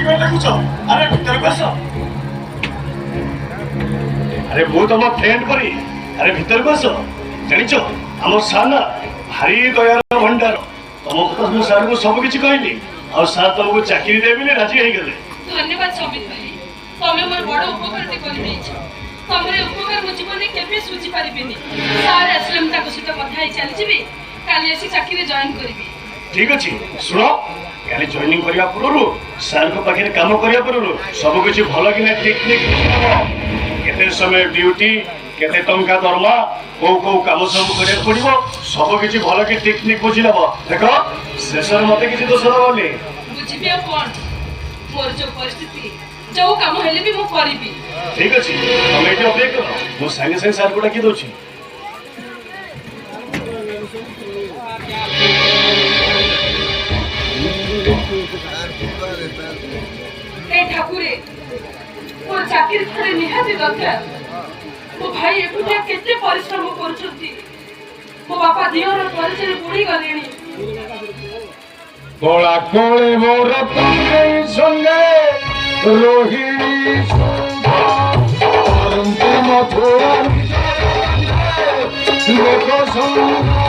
में लगुच अरे भीतर को आस अरे मु तुम फ्रेंड परी अरे भीतर को आस जानिच आम सार ना भारी दयार भंडार तुम कथा मु सार को सब किछि कहली और सार तुमको चाकरी देबे राजी हो गले धन्यवाद समित भाई तमे मोर बड़ उपकारते कर देछ तमरे उपकार मो जीवन में केबे सुझी परिबेनी सार आश्रम ताको सहित कथा ही चली जिबे काली आसी चाकरी जॉइन करबी ठीक अछि सुनो काली जॉइनिंग करिया पुरु सार को पाखे काम करिया पुरु सब किछि भलो कि ना टेक्निक केते समय ड्यूटी केते टंका दरमा को काम सब करिया पड़िबो सब किछि भलो कि टेक्निक बुझि लेबो देखो शेषर मते किछि दोष दबोनी बुझिबे कोन मोर जो परिस्थिति जो काम हेले भी मो करिबी ठीक अछि हम एटी अपेक्षा करो मो संगे संगे सार को डाकी दोछि ए ठाकुरे मोर चाकरी थोड़े निहाती दरकार मो भाई एकुटिया केते परिश्रम करछथि मो बापा दियोर परिचय बुढ़ी गलेनी कोला कोले मोर तुमे संगे रोहिणी अंतिम थोड़ा देखो संग